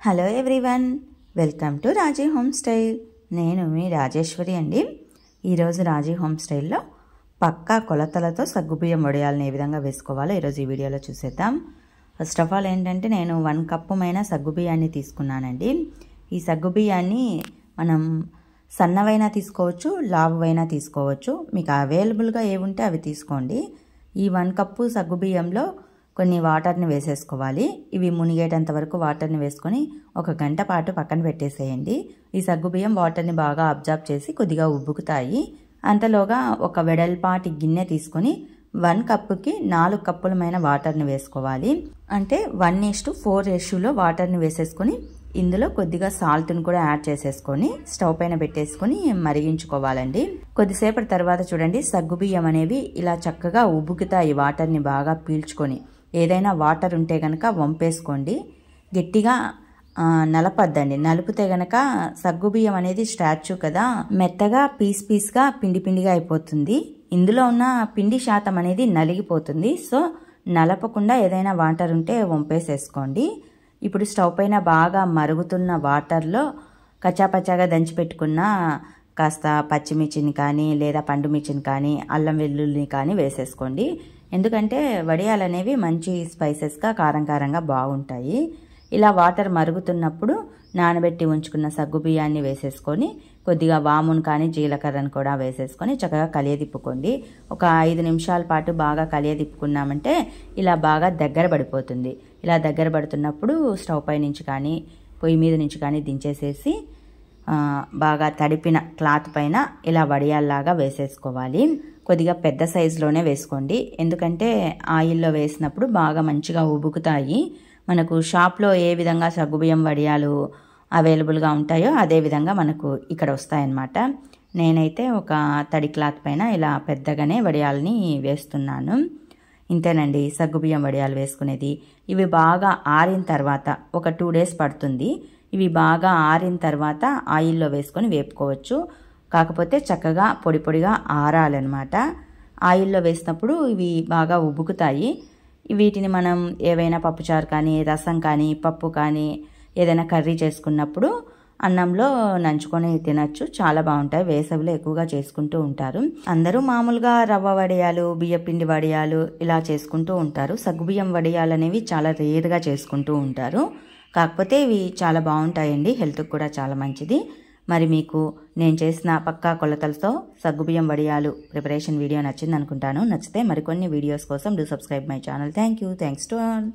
Hello everyone, welcome to Raji home style. నేను మీ రాజేశ్వరి అండి. ఈరోజు రాజీ హోమ్ స్టైల్లో పక్కా కొలతలతో సగ్గుబియ్యం వడియాలని ఏ విధంగా వేసుకోవాలో ఈరోజు ఈ వీడియోలో చూసేద్దాం. ఫస్ట్ ఆఫ్ ఆల్ ఏంటంటే నేను 1 కప్పు మైన సగ్గుబియ్యాన్ని తీసుకున్నానండి. ఈ సగ్గుబియ్యాన్ని మనం సన్నవైనా తీసుకోవచ్చు, లావువైనా తీసుకోవచ్చు. మీకు అవైలబుల్గా ఏవి ఉంటే అవి తీసుకోండి. ఈ 1 కప్పు సగ్గుబియ్యంలో కొన్ని వాటర్ని వేసేసుకోవాలి. ఇవి మునిగేటంత వరకు వాటర్ని వేసుకొని 1 గంట పాటు పక్కన పెట్టేసేయండి. ఈ సగ్గుబియ్యం వాటర్ని బాగా అబ్జర్వ్ చేసి కొద్దిగా ఉబ్బుకుతాయి. అంతలోగా ఒక వెడల్పాటి గిన్నె తీసుకొని 1 కప్పుకి 4 కప్పులమైన వాటర్ని వేసుకోవాలి. అంటే 1:4 రేషియోలో వాటర్ని వేసేసుకొని ఇందులో కొద్దిగా సాల్ట్ని కూడా యాడ్ చేసేసుకొని స్టవ్ పైన పెట్టేసుకొని మరిగించుకోవాలండి. కొద్దిసేపటి తర్వాత చూడండి, సగ్గుబియ్యం అనేవి ఇలా చక్కగా ఉబ్బుకుతాయి వాటర్ని బాగా పీల్చుకొని. ఏదైనా వాటర్ ఉంటే కనుక వంపేసుకోండి. గట్టిగా నలపద్దండి. నలిపితే గనక సగ్గుబియ్యం అనేది స్టాచ్యూ కదా, మెత్తగా పీస్గా పిండిగా అయిపోతుంది. ఇందులో ఉన్న పిండి శాతం అనేది నలిగిపోతుంది. సో నలపకుండా ఏదైనా వాటర్ ఉంటే వంపేసేసుకోండి. ఇప్పుడు స్టవ్ పైన బాగా మరుగుతున్న వాటర్లో కచ్చాపచ్చాగా దంచి పెట్టుకున్న కాస్త పచ్చిమిర్చిని కానీ లేదా పండు మిర్చిని కానీ అల్లం వెల్లుల్లిని కానీ వేసేసుకోండి. ఎందుకంటే వడియాలు అనేవి మంచి స్పైసెస్గా కారంగా బాగుంటాయి. ఇలా వాటర్ మరుగుతున్నప్పుడు నానబెట్టి ఉంచుకున్న సగ్గుబియ్యాన్ని వేసేసుకొని కొద్దిగా వామును కానీ జీలకర్రను కూడా వేసేసుకొని చక్కగా కలియదిప్పుకోండి. ఒక 5 నిమిషాల పాటు బాగా కలియదిప్పుకున్నామంటే ఇలా బాగా దగ్గర పడిపోతుంది. ఇలా దగ్గర పడుతున్నప్పుడు స్టవ్ పై నుంచి కానీ పొయ్యి మీద నుంచి కానీ దించేసేసి బాగా తడిపిన క్లాత్ పైన ఇలా వడియాల్లాగా వేసేసుకోవాలి. కొద్దిగా పెద్ద సైజులోనే వేసుకోండి. ఎందుకంటే ఆయిల్లో వేసినప్పుడు బాగా మంచిగా ఉబుకుతాయి. మనకు షాప్లో ఏ విధంగా సగ్గుబియ్యం వడియాలు అవైలబుల్గా ఉంటాయో అదే విధంగా మనకు ఇక్కడ వస్తాయన్నమాట. నేనైతే ఒక తడి క్లాత్ పైన ఇలా పెద్దగానే వడియాలని వేస్తున్నాను. ఇంతేనండి సగ్గుబియ్యం వడియాలు వేసుకునేది. ఇవి బాగా ఆరిన తర్వాత ఒక 2 డేస్ పడుతుంది. ఇవి బాగా ఆరిన తర్వాత ఆయిల్లో వేసుకొని వేపుకోవచ్చు. కాకపోతే చక్కగా పొడిగా ఆరాలన్నమాట. ఆయిల్లో వేసినప్పుడు ఇవి బాగా ఉబ్బుకుతాయి. వీటిని మనం ఏవైనా పప్పుచారు కానీ రసం కానీ పప్పు కానీ ఏదైనా కర్రీ చేసుకున్నప్పుడు అన్నంలో నంచుకొని తినచ్చు. చాలా బాగుంటాయి. వేసవిలో ఎక్కువగా చేసుకుంటూ ఉంటారు. అందరూ మామూలుగా రవ్వ వడియాలు, బియ్యపిండి వడియాలు ఇలా చేసుకుంటూ ఉంటారు. సగ్గుబియ్యం వడియాలు అనేవి చాలా రేర్గా చేసుకుంటూ ఉంటారు. కాకపోతే ఇవి చాలా బాగుంటాయండి. హెల్త్కి కూడా చాలా మంచిది. మరి మీకు నేను చేసిన పక్కా కొలతలతో సగ్గుబియ్యం వడియాలు ప్రిపరేషన్ వీడియో నచ్చింది అనుకుంటాను. నచ్చితే మరికొన్ని వీడియోస్ కోసం do subscribe my channel. Thanks to all.